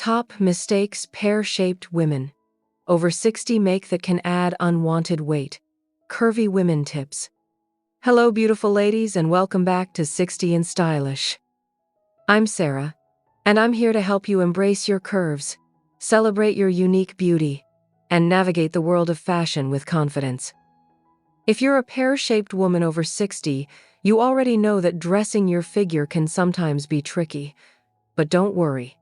Top mistakes pear-shaped women over 60 make that can add unwanted weight. Curvy women tips. Hello, beautiful ladies, and welcome back to 60 and Stylish. I'm Sarah, and I'm here to help you embrace your curves, celebrate your unique beauty, and navigate the world of fashion with confidence. If you're a pear-shaped woman over 60, you already know that dressing your figure can sometimes be tricky. But don't worry.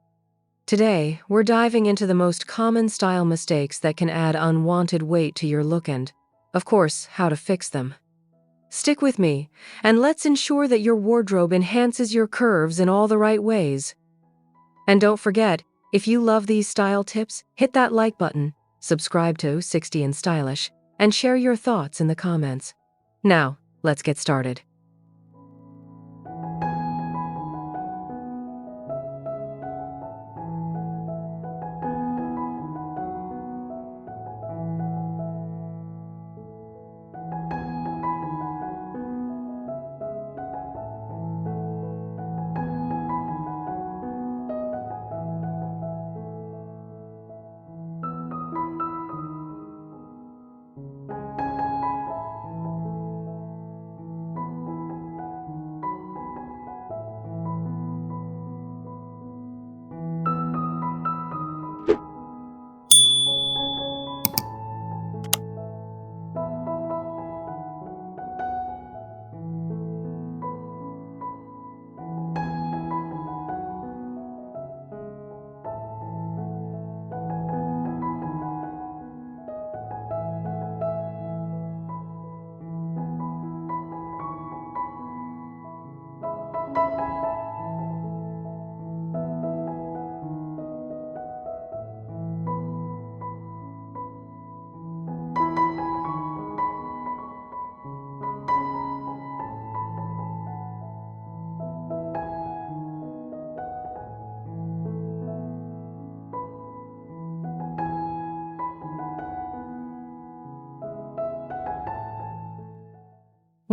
Today, we're diving into the most common style mistakes that can add unwanted weight to your look and, of course, how to fix them. Stick with me, and let's ensure that your wardrobe enhances your curves in all the right ways. And don't forget, if you love these style tips, hit that like button, subscribe to 60 and Stylish, and share your thoughts in the comments. Now, let's get started.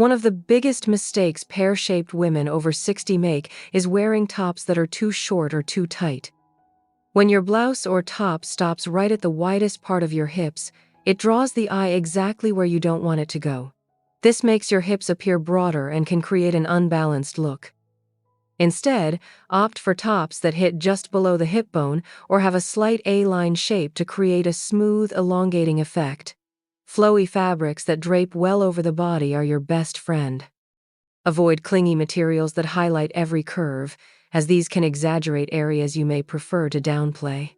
One of the biggest mistakes pear-shaped women over 60 make is wearing tops that are too short or too tight. When your blouse or top stops right at the widest part of your hips, it draws the eye exactly where you don't want it to go. This makes your hips appear broader and can create an unbalanced look. Instead, opt for tops that hit just below the hip bone or have a slight A-line shape to create a smooth, elongating effect. Flowy fabrics that drape well over the body are your best friend. Avoid clingy materials that highlight every curve, as these can exaggerate areas you may prefer to downplay.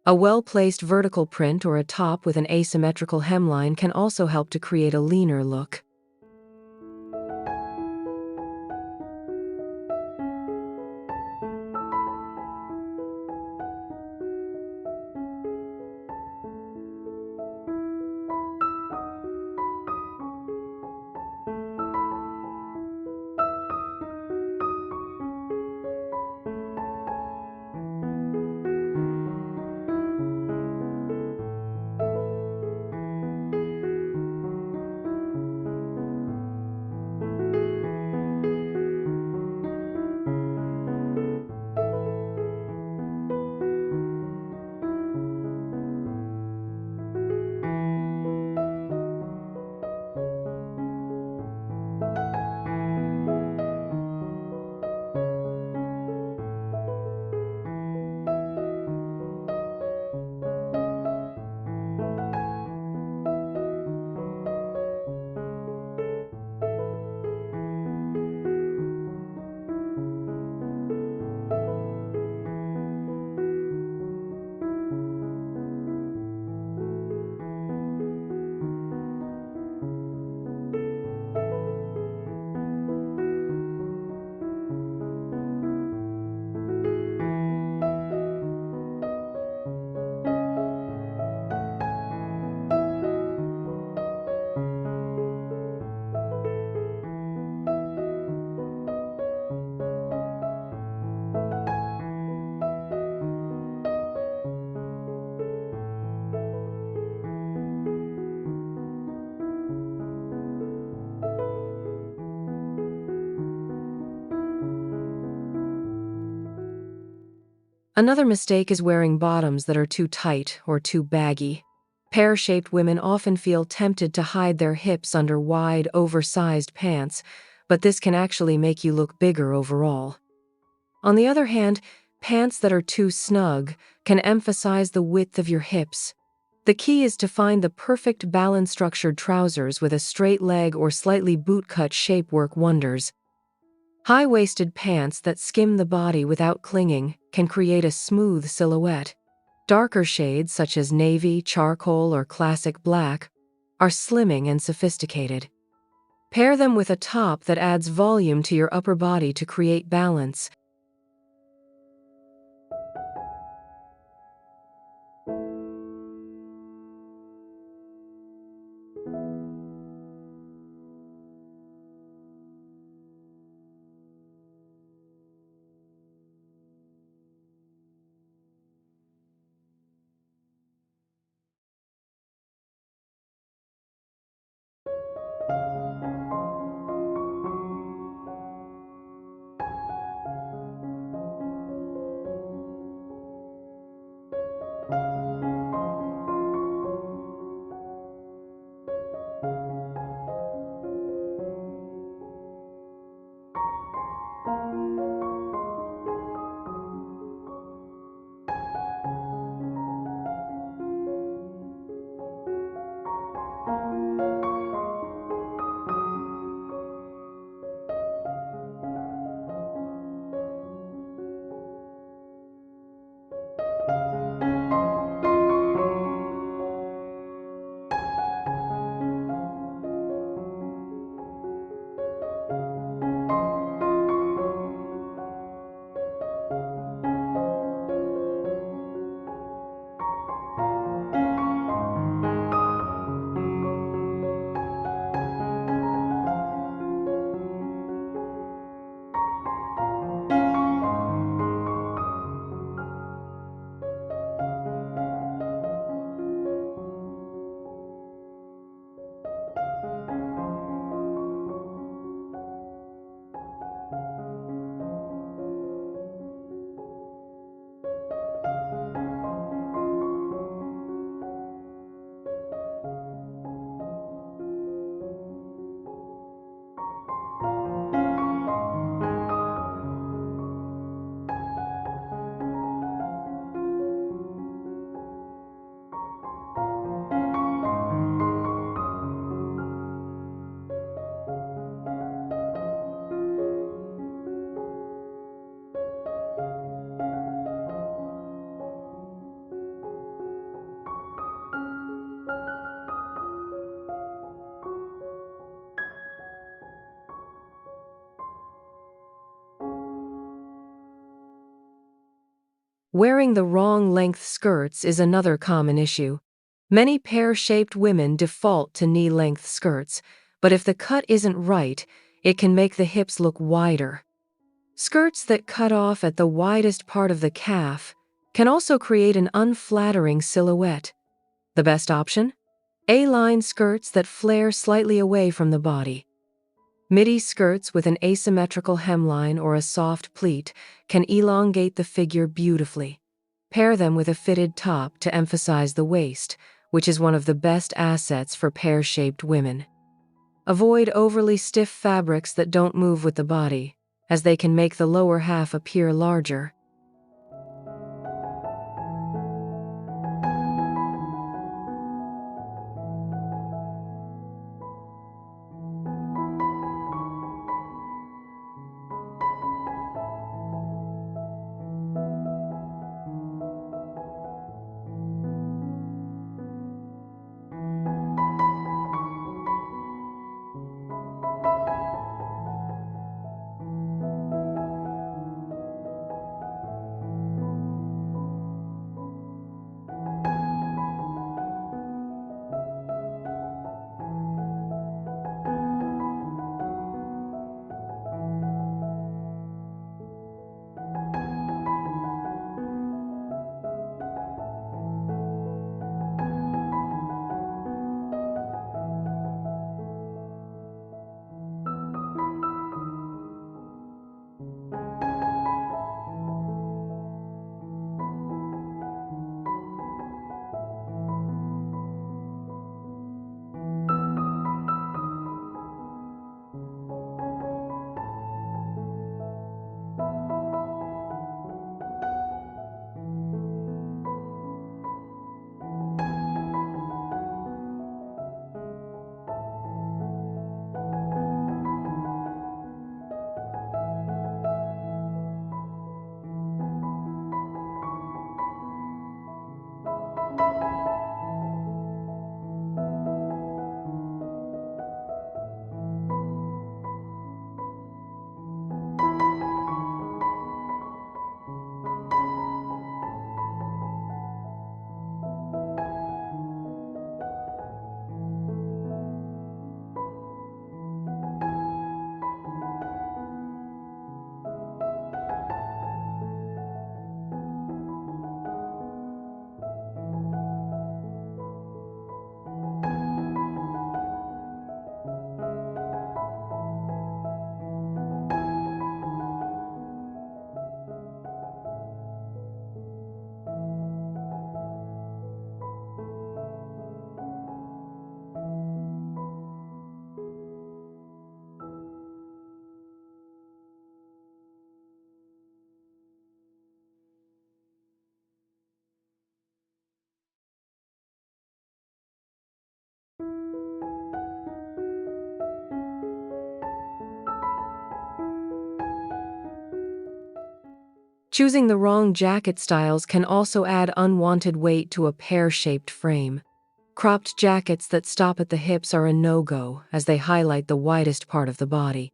A well-placed vertical print or a top with an asymmetrical hemline can also help to create a leaner look. Another mistake is wearing bottoms that are too tight or too baggy. Pear-shaped women often feel tempted to hide their hips under wide, oversized pants, but this can actually make you look bigger overall. On the other hand, pants that are too snug can emphasize the width of your hips. The key is to find the perfect balance-structured trousers with a straight leg or slightly bootcut shape work wonders. High-waisted pants that skim the body without clinging can create a smooth silhouette. Darker shades such as navy, charcoal, or classic black are slimming and sophisticated. Pair them with a top that adds volume to your upper body to create balance. Wearing the wrong length skirts is another common issue. Many pear-shaped women default to knee-length skirts, but if the cut isn't right, it can make the hips look wider. Skirts that cut off at the widest part of the calf can also create an unflattering silhouette. The best option? A-line skirts that flare slightly away from the body. Midi skirts with an asymmetrical hemline or a soft pleat can elongate the figure beautifully. Pair them with a fitted top to emphasize the waist, which is one of the best assets for pear-shaped women. Avoid overly stiff fabrics that don't move with the body, as they can make the lower half appear larger. Choosing the wrong jacket styles can also add unwanted weight to a pear-shaped frame. Cropped jackets that stop at the hips are a no-go, as they highlight the widest part of the body.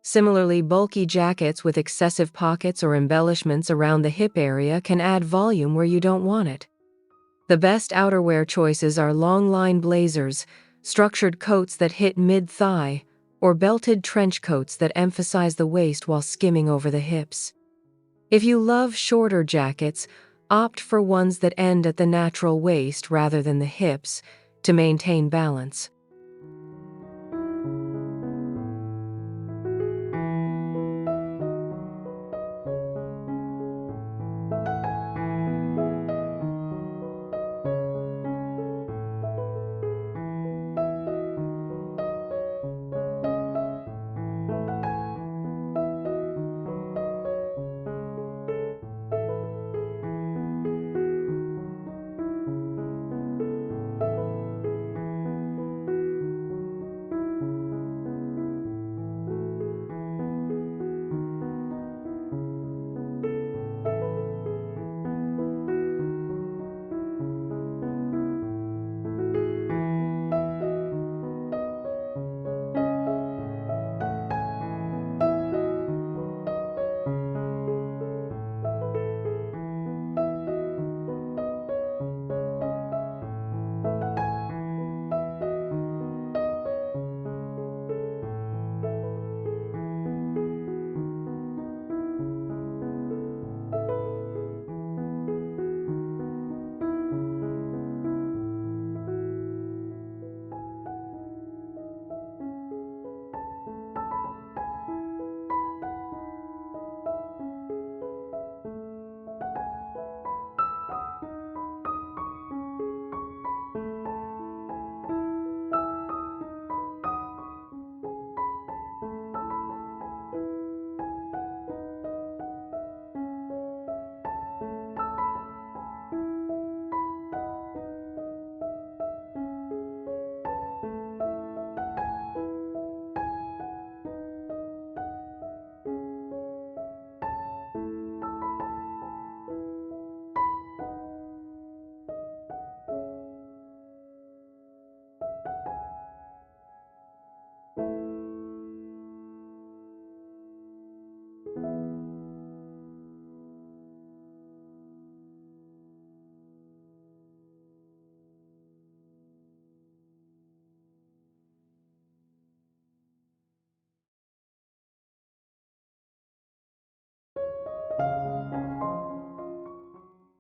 Similarly, bulky jackets with excessive pockets or embellishments around the hip area can add volume where you don't want it. The best outerwear choices are long-line blazers, structured coats that hit mid-thigh, or belted trench coats that emphasize the waist while skimming over the hips. If you love shorter jackets, opt for ones that end at the natural waist rather than the hips to maintain balance.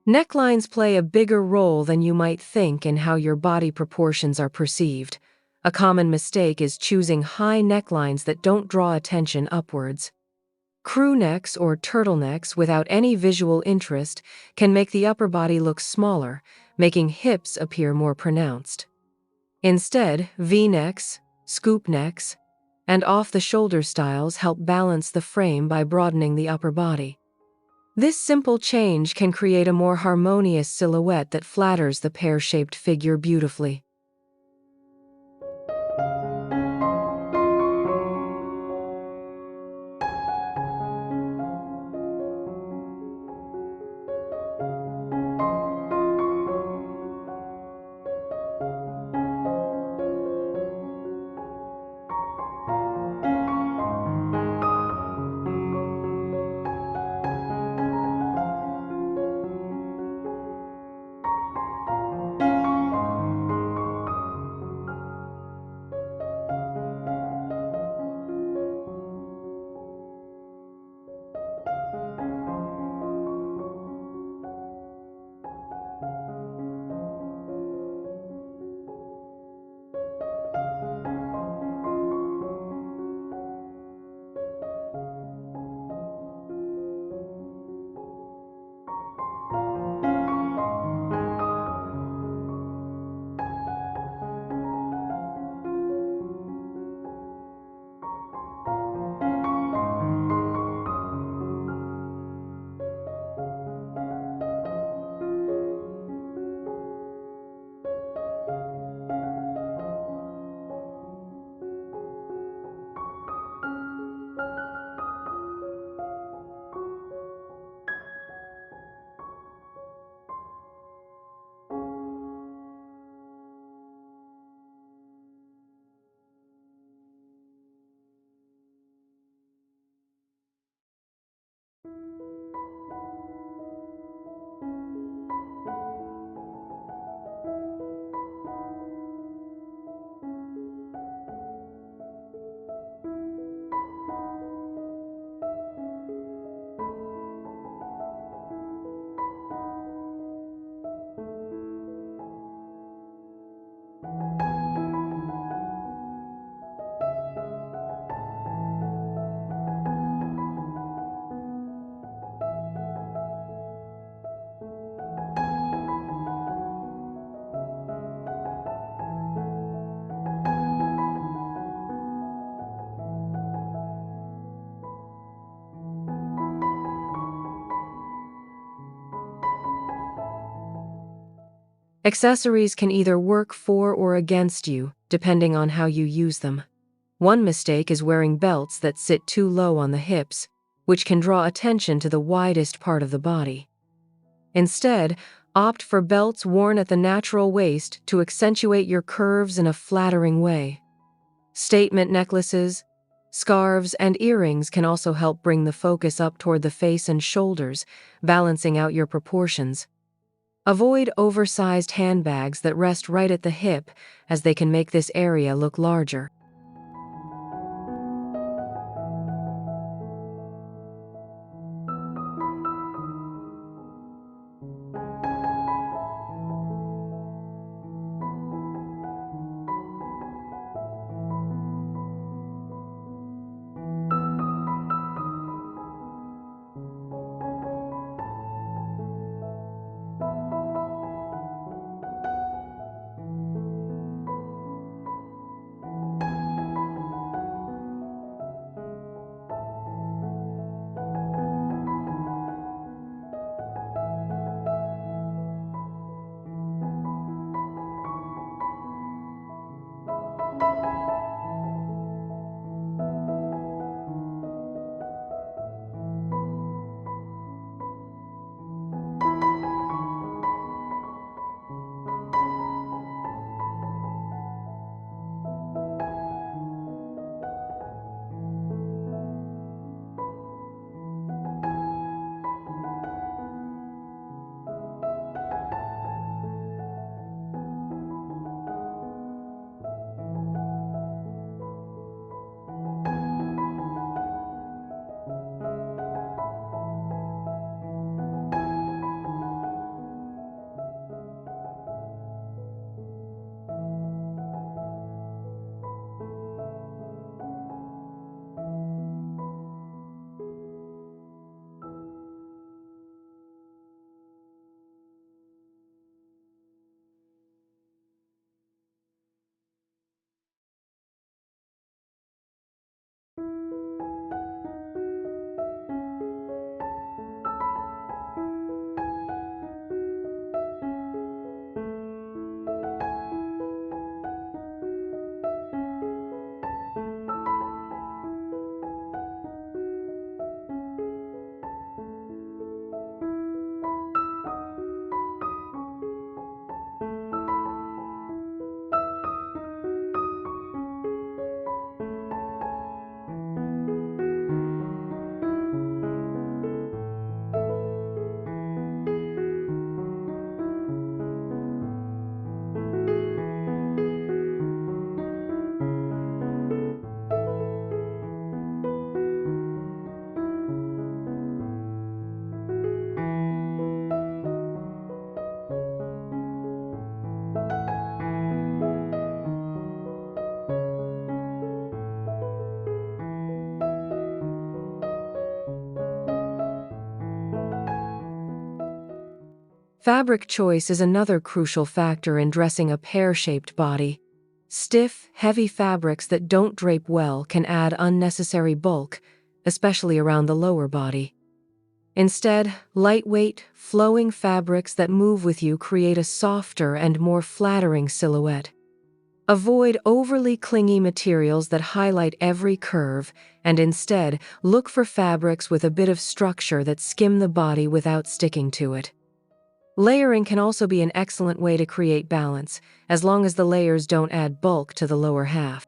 Necklines play a bigger role than you might think in how your body proportions are perceived. A common mistake is choosing high necklines that don't draw attention upwards. Crew necks or turtlenecks without any visual interest can make the upper body look smaller, making hips appear more pronounced. Instead, V-necks, scoop necks, and off-the-shoulder styles help balance the frame by broadening the upper body. This simple change can create a more harmonious silhouette that flatters the pear-shaped figure beautifully. Accessories can either work for or against you, depending on how you use them. One mistake is wearing belts that sit too low on the hips, which can draw attention to the widest part of the body. Instead, opt for belts worn at the natural waist to accentuate your curves in a flattering way. Statement necklaces, scarves, and earrings can also help bring the focus up toward the face and shoulders, balancing out your proportions. Avoid oversized handbags that rest right at the hip, as they can make this area look larger. Fabric choice is another crucial factor in dressing a pear-shaped body. Stiff, heavy fabrics that don't drape well can add unnecessary bulk, especially around the lower body. Instead, lightweight, flowing fabrics that move with you create a softer and more flattering silhouette. Avoid overly clingy materials that highlight every curve, and instead look for fabrics with a bit of structure that skim the body without sticking to it. Layering can also be an excellent way to create balance, as long as the layers don't add bulk to the lower half.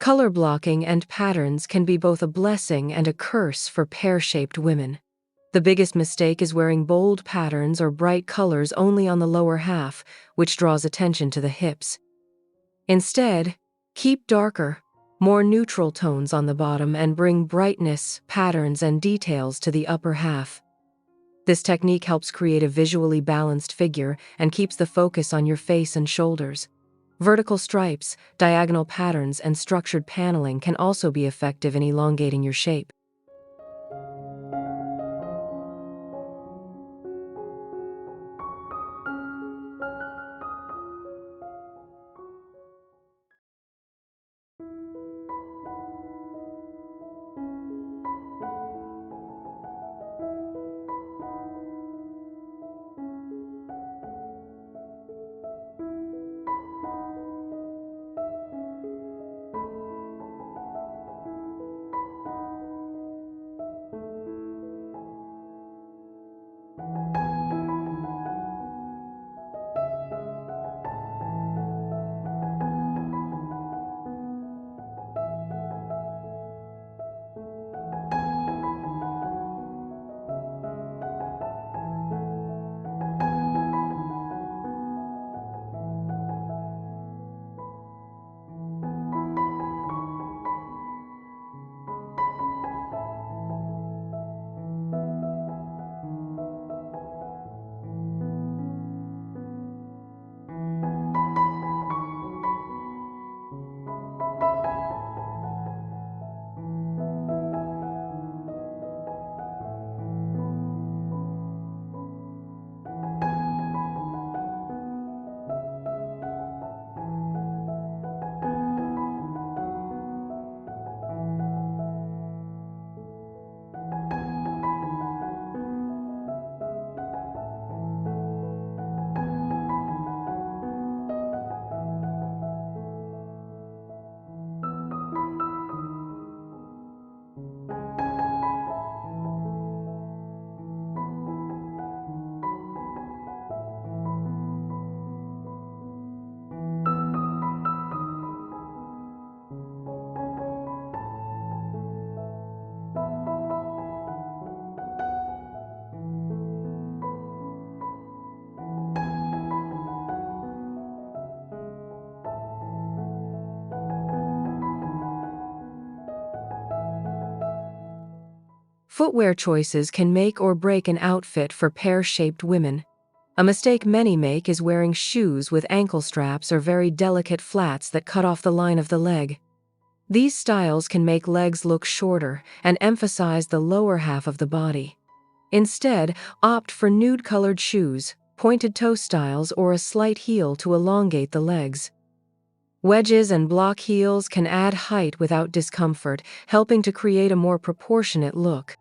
Color blocking and patterns can be both a blessing and a curse for pear-shaped women. The biggest mistake is wearing bold patterns or bright colors only on the lower half, which draws attention to the hips. Instead, keep darker, more neutral tones on the bottom and bring brightness, patterns, and details to the upper half. This technique helps create a visually balanced figure and keeps the focus on your face and shoulders. Vertical stripes, diagonal patterns, and structured paneling can also be effective in elongating your shape. Footwear choices can make or break an outfit for pear-shaped women. A mistake many make is wearing shoes with ankle straps or very delicate flats that cut off the line of the leg. These styles can make legs look shorter and emphasize the lower half of the body. Instead, opt for nude-colored shoes, pointed toe styles, or a slight heel to elongate the legs. Wedges and block heels can add height without discomfort, helping to create a more proportionate look.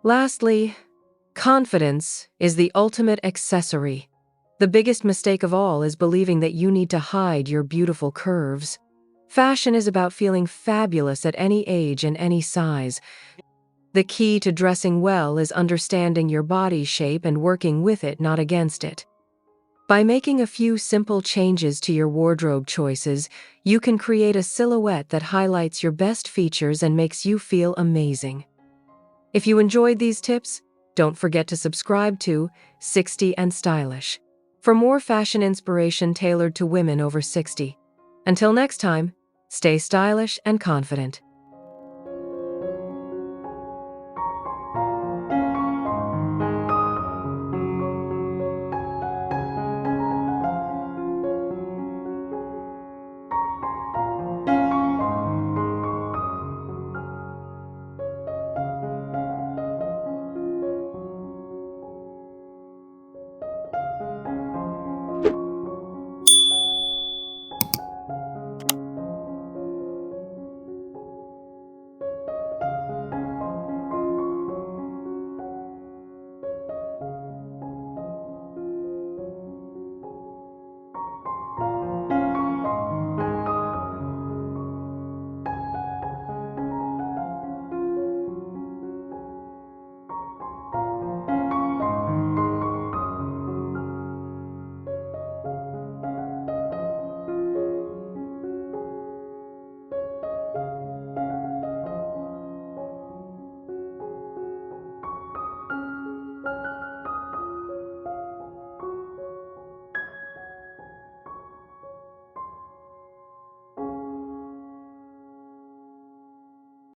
Lastly, confidence is the ultimate accessory. The biggest mistake of all is believing that you need to hide your beautiful curves. Fashion is about feeling fabulous at any age and any size. The key to dressing well is understanding your body shape and working with it, not against it. By making a few simple changes to your wardrobe choices, you can create a silhouette that highlights your best features and makes you feel amazing. If you enjoyed these tips, don't forget to subscribe to 60 and Stylish for more fashion inspiration tailored to women over 60. Until next time, stay stylish and confident.